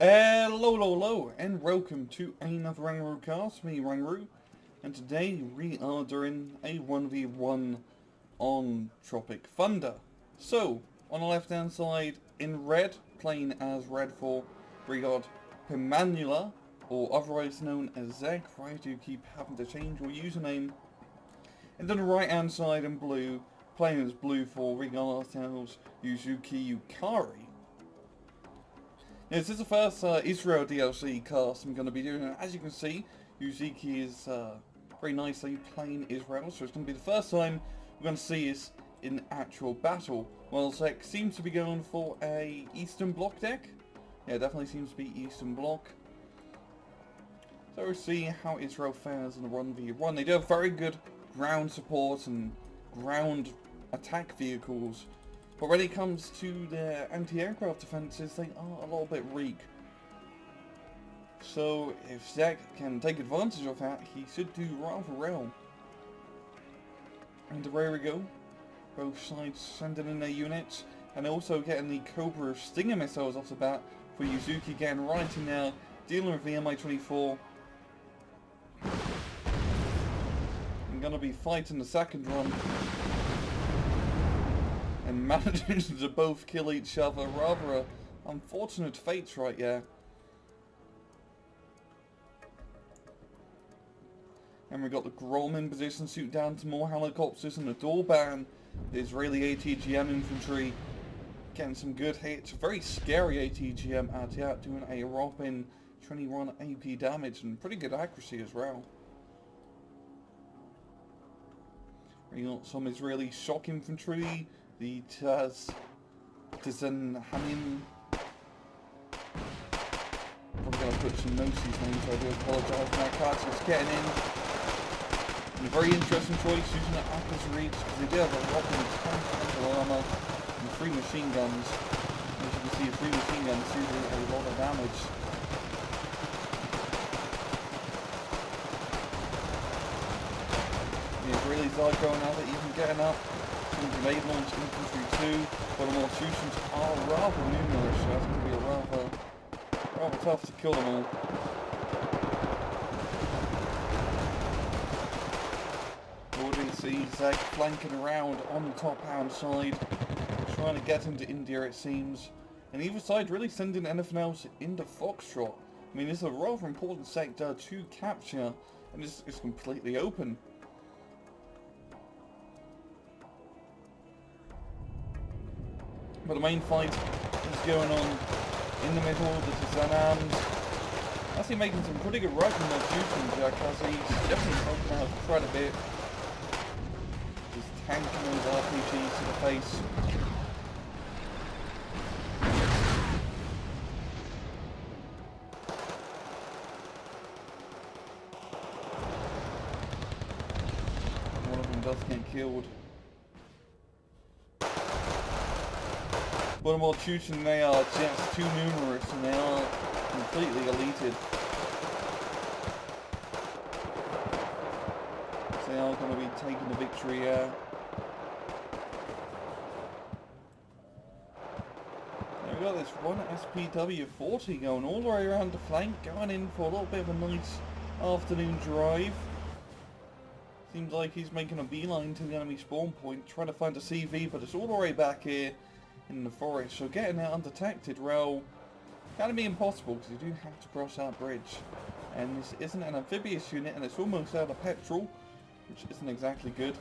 Hello, and welcome to another Rangru cast, me Rangru, and today we are doing a 1v1 on Tropic Thunder. So, on the left hand side, in red, playing as Red 4, we got Pimanula, or otherwise known as ZEK, I do keep having to change your username. And then the right hand side in blue, playing as Blue 4, we got ourselves Yuzuki Yukari. This is the first Israel DLC cast I'm going to be doing, and as you can see, Yuzuki is very nicely playing Israel, so it's going to be the first time we're going to see this in actual battle. While ZEK seems to be going for a Eastern Bloc deck. Yeah, definitely seems to be Eastern Bloc. So we'll see how Israel fares in the 1v1. They do have very good ground support and ground attack vehicles. But when it comes to their anti-aircraft defences, they are a little bit weak. So if ZEK can take advantage of that, he should do rather well. And there we go. Both sides sending in their units, and also getting the Cobra Stinger missiles off the bat for Yuzuki getting right in there, dealing with the Mi-24. I'm going to be fighting the second run. And managing to both kill each other. Rather unfortunate fates right here. And we've got the Grom in position, shoot down to more helicopters, and the Dorban, the Israeli ATGM infantry, getting some good hits. Very scary ATGM out here, doing a whopping 21 AP damage and pretty good accuracy as well. We got some Israeli shock infantry. The Tizen Hanim. I'm going to put some notes these names, so I do apologise for that. Carter's getting in. And a very interesting choice using the Apple's Reach, because they do have a whopping 10 frontal armour and 3 machine guns. As you can see, 3 machine guns do a lot of damage. The Israelis are going at it, even getting up. Grenade launch infantry too, but the Malthusians are rather numerous, so that's going to be a rather tough to kill them all. Already see ZEK flanking around on the top hand side, trying to get into India it seems, and either side really sending anything else into Foxtrot. I mean, this is a rather important sector to capture, and it's completely open. But the main fight is going on in the middle, the Tizanams. Actually making some pretty good work on their shooting, Jack, as he's definitely helping out quite a bit. Just tanking those RPGs to the face. One of them does get killed. But more Chuchin, they are just too numerous and they are completely deleted. So they are going to be taking the victory here. Now we've got this one SPW-40 going all the way around the flank, going in for a little bit of a nice afternoon drive. Seems like he's making a beeline to the enemy spawn point, trying to find a CV, but it's all the way back here in the forest, so getting out undetected, well, kind of be impossible because you do have to cross that bridge, and this isn't an amphibious unit and it's almost out of petrol, which isn't exactly good.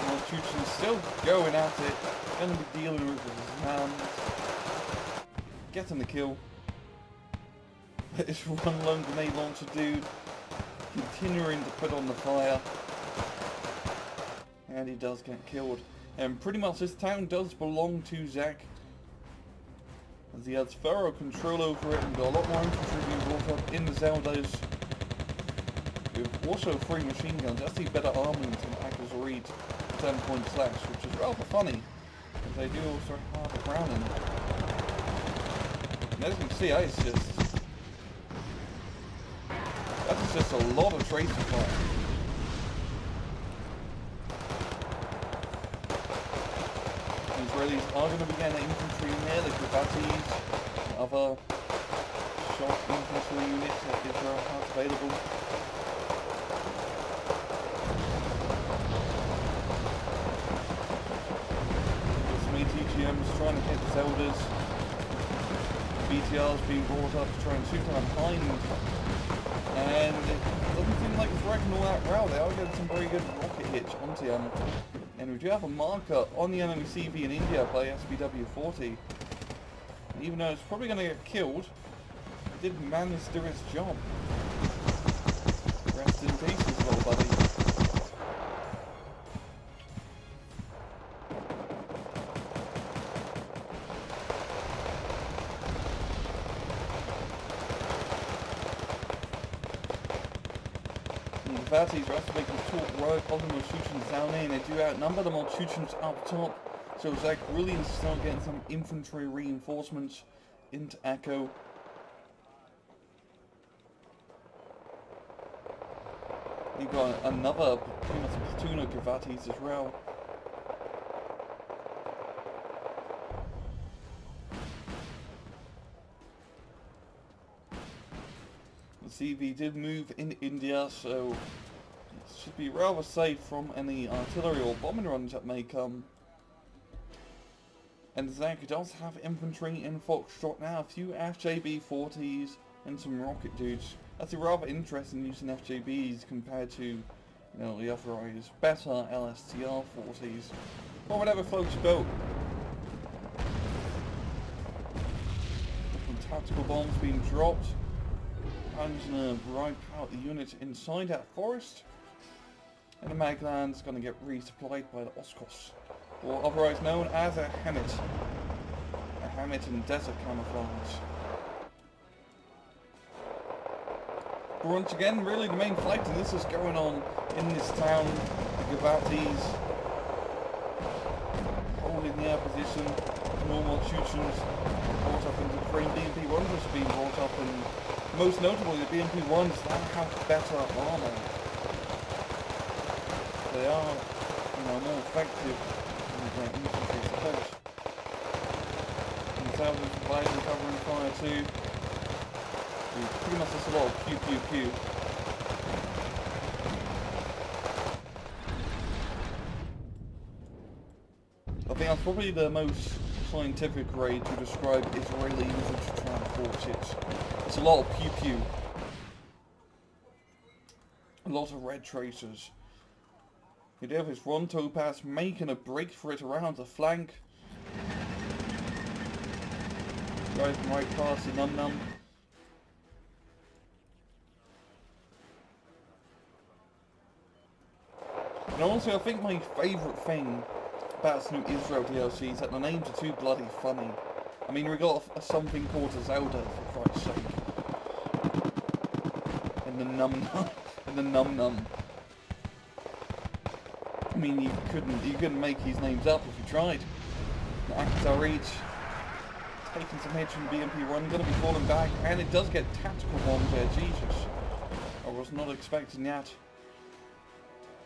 Maltuchin's still going at it, going to be dealing with his hands, getting the kill. This one lone grenade launcher dude continuing to put on the fire, and he does get killed. And pretty much this town does belong to ZEK, as he has thorough control over it, and got a lot more infantry being brought up in the Zeldas, with also 3 machine guns. That's the better armament than Apple's Reed 10-point slash, which is rather funny, because they do also have a Browning. And as you can see, that's just a lot of tracer fire. Israelis are going to be getting infantry in there, the Gavatis, other short infantry units that Israel has available. TGM's trying to hit the Zeldas. BTR's being brought up to try and shoot them behind. And it doesn't seem like it's working all that well. They are getting some very good rocket hits onto them. And we do have a marker on the enemy CV in India by SBW-40. And even though it's probably going to get killed, it did manage to do its job. Rest in peace, little buddy. The Vatis are also making short road on the Malchuchens down there, and they do outnumber the Malchuchens up top. So ZEK really needs to start getting some infantry reinforcements into Echo. You've got another platoon of Gavatis as well. The CV did move in India, so it should be rather safe from any artillery or bombing runs that may come. And ZEK does have infantry in Foxtrot now, a few FJB-40s and some rocket dudes. That's rather interesting using FJBs compared to, you know, the authorized better LSTR-40s. Or whatever floats your boat. Some tactical bombs being dropped. I'm just going to ride out the unit inside that forest. And the Magland's going to get resupplied by the Oskos, or otherwise known as a Hammet. A Hammet in desert camouflage. But once again, really the main fighting this is going on in this town. The Gavatis holding their position. Normal Chuchens brought up into the frame. BMP-1s are being brought up, and most notably the BMP-1s now have better armor. They are, you know, more effective in their infantry support. And Salvage providing covering fire too. Pretty much just a lot of pew pew pew. I think that's probably the most scientific way to describe Israeli infantry transport. It's a lot of pew pew. A lot of red tracers. You do have this one Topaz making a break for it around the flank. Driving right past the Num Num. And honestly, I think my favourite thing about this new Israel DLC is that the names are too bloody funny. I mean, we got something called a Zelda, for Christ's sake. And the Num Num. And the Num Num. I mean, you couldn't make these names up if you tried. Akita Reach taking some hits from BMP-1, gonna be falling back, and it does get tactical bombs there. Jesus, I was not expecting that.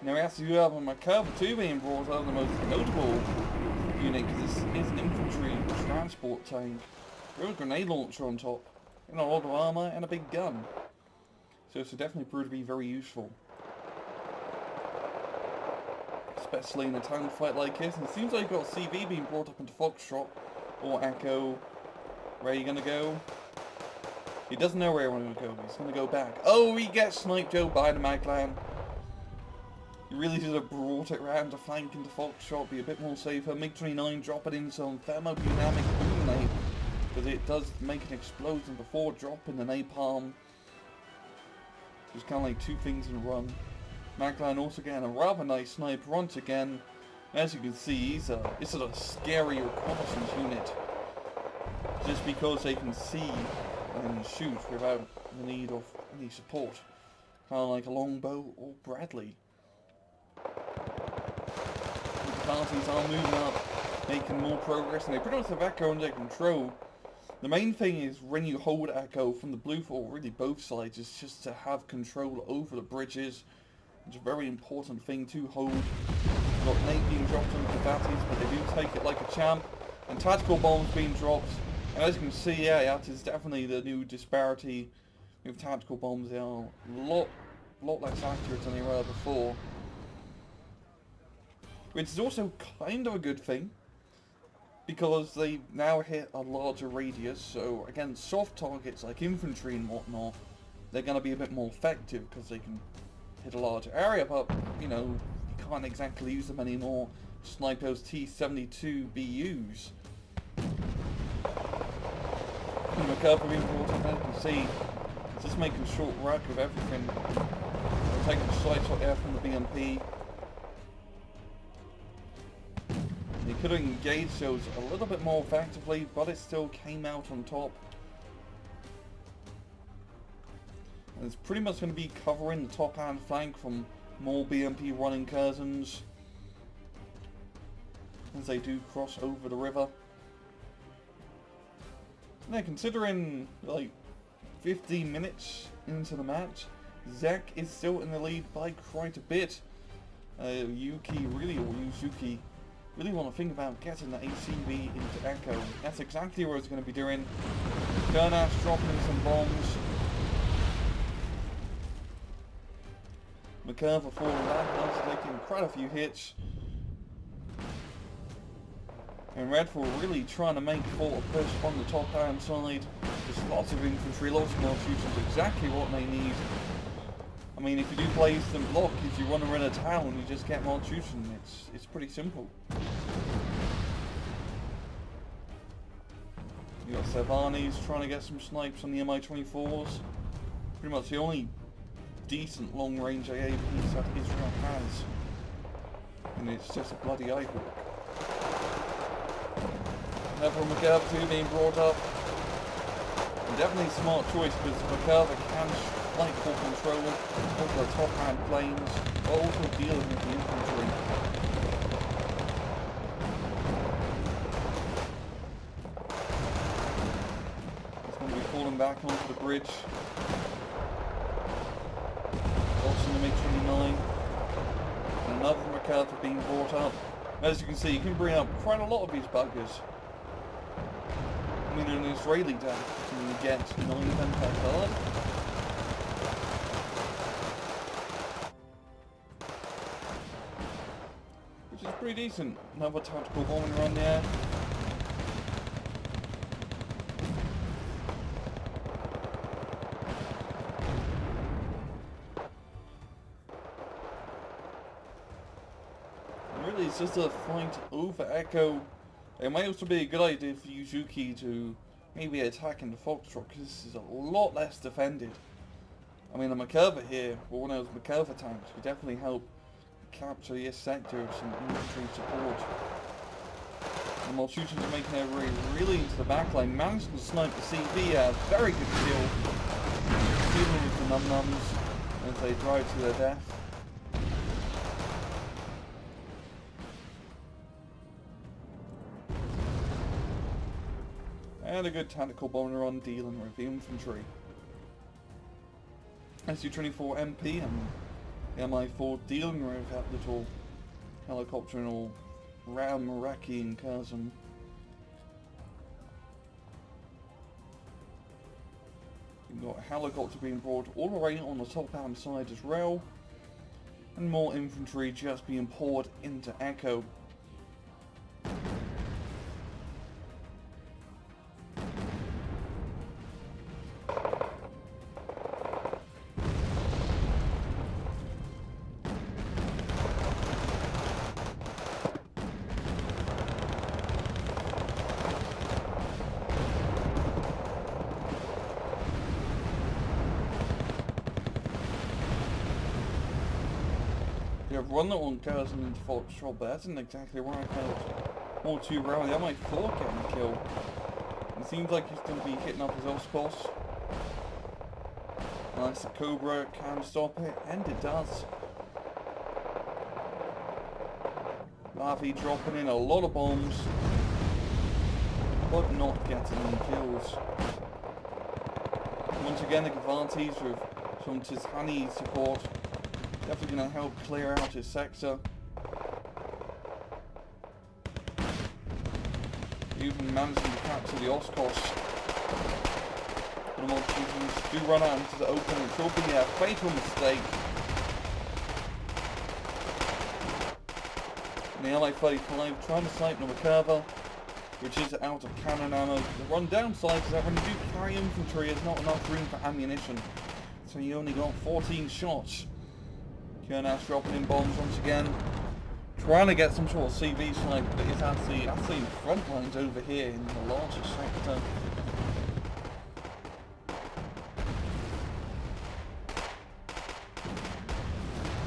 Now we have to have on my cover too being brought up, the most notable unit, because this is an infantry transport tank. There was a grenade launcher on top, and a lot of armour and a big gun. So this will definitely prove to be very useful. Especially in a town fight like this, and it seems like you've got CV being brought up into Foxtrot, or Echo. Where are you gonna go? He doesn't know where he wants to go, he's gonna go back. Oh, he gets sniped Joe by the Maglan. He really should have brought it round to flank into Foxtrot, be a bit more safer. MiG-29 dropping in some thermodynamic grenade, because it does make an explosion before dropping the napalm. Just kind of like two things in one. Maglan also getting a rather nice sniper once again. As you can see, it's a scary reconnaissance unit. Just because they can see and shoot without the need of any support. Kind of like a longbow or Bradley. The parties are moving up, making more progress, and they pretty much have Echo under control. The main thing is when you hold Echo from the blue fort, really both sides, is just to have control over the bridges. It's a very important thing to hold. Got Nate being dropped onto the batteries, but they do take it like a champ. And tactical bombs being dropped. And as you can see, yeah, that is definitely the new disparity with tactical bombs. They are a lot less accurate than they were before. Which is also kind of a good thing, because they now hit a larger radius, so against soft targets like infantry and whatnot, they're going to be a bit more effective because they can hit a larger area, but, you know, you can't exactly use them anymore. Snipe those T-72 BUs. And McCurve being brought up, as you can see, it's just making short work of everything. They're taking shots out there from the BMP. They could have engaged those a little bit more effectively, but it still came out on top. And it's pretty much going to be covering the top hand flank from more BMP run incursions as they do cross over the river. Now, considering like 15 minutes into the match, ZEK is still in the lead by quite a bit. Yuzuki really want to think about getting the ACV into Echo. That's exactly what it's going to be doing. Kurnash dropping some bombs. McCurve falling back, also taking quite a few hits. And Redfall really trying to make for a push on the top hand side. There's lots of infantry, lots of maltusions, exactly what they need. I mean, if you do play instant block, if you want to run a town, you just get maltution. It's pretty simple. You got Savani's trying to get some snipes on the Mi-24s. Pretty much the only decent long-range AA piece that Israel has. And it's just a bloody Eyehawk. Another McCurve 2 being brought up. And definitely a smart choice, because McCurve can flank for control over the top hand planes, but also dealing with the infantry. He's going to be falling back onto the bridge. Also the MiG-29. And another McCurve being brought up. As you can see, you can bring up quite a lot of these buggers. I mean, an Israeli tank, you can get 9 of them per card. Which is pretty decent. Another tactical bombing run there. And really, it's just a fight over Echo. It might also be a good idea for Yuzuki to maybe attack in the Foxtrot, because this is a lot less defended. I mean, the McCurve here, or one of those McCurve tanks, could definitely help capture this sector of some infantry support. The Maltusians are making their way really into the backline, managing to snipe the CV, a very good kill. Dealing with the num-nums as they drive to their death. And a good tactical bomber on dealing with the infantry. Su-24 MP and the Mi-4 dealing with that little helicopter and all round Iraqi incursion. You've got a helicopter being brought all the way on the top hand side as well. And more infantry just being poured into Echo. You have one little incursion into Foxtrot, but that isn't exactly where I felt all too rarely. I might thought getting a kill. It seems like he's going to be hitting up his Oscos. Unless the Cobra can stop it, and it does. Lavi dropping in a lot of bombs, but not getting any kills. Once again, the Gavantis with some Tizhani support. Definitely going to help clear out his sector. even managing to capture the Oshkosh. But unfortunately, do run out into the open. It will be a fatal mistake. And the LA-35 trying to snipe the curver, which is out of cannon ammo. The one downside is that when you do carry infantry, there's not enough room for ammunition. So you only got 14 shots. Kernash dropping in bombs once again. Trying to get some sort of CV snipe, but it's actually in the front lines over here in the larger sector.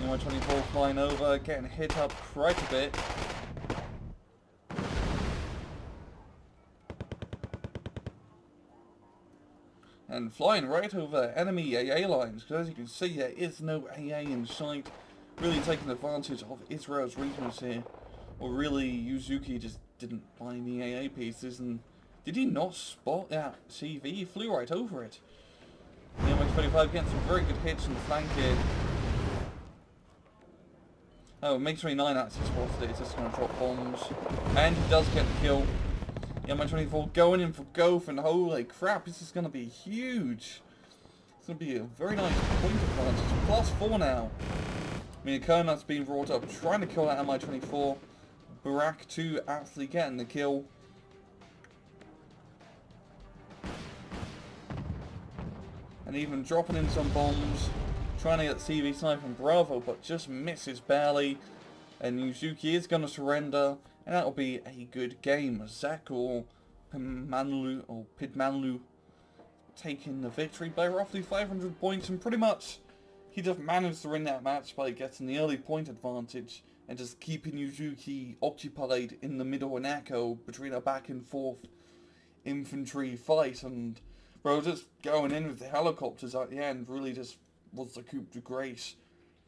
Number 24 flying over, getting hit up quite a bit. And flying right over enemy AA lines, because as you can see there is no AA in sight. Really taking advantage of Israel's weakness here. Or really, Yuzuki just didn't buy any AA pieces, and did he not spot that CV? He flew right over it. The MX-25 getting some very good hits in the flank here. Oh, MiG-29 actually spotted it, he's just going to drop bombs. And he does get the kill. The MiG-24 going in for Goth, and holy crap, this is going to be huge. It's going to be a very nice point advantage. +4 now. I mean, Kernat's been brought up trying to kill that Mi-24. Barak 2 actually getting the kill. And even dropping in some bombs. Trying to get CV snipe from Bravo, but just misses barely. And Yuzuki is going to surrender. And that'll be a good game. ZEK or Pidmanlu taking the victory by roughly 500 points. And pretty much he just managed to win that match by getting the early point advantage and just keeping Yuzuki occupied in the middle and echo between a back and forth infantry fight. And bro, just going in with the helicopters at the end really just was the coup de grace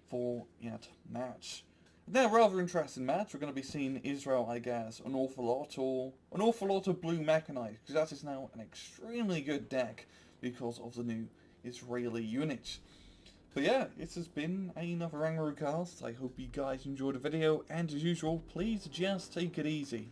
for that match. Now, rather interesting match. We're going to be seeing Israel, I guess, an awful lot of blue mechanized, because that is now an extremely good deck because of the new Israeli units. But yeah, this has been another Rangaroo cast. I hope you guys enjoyed the video, and as usual, please just take it easy.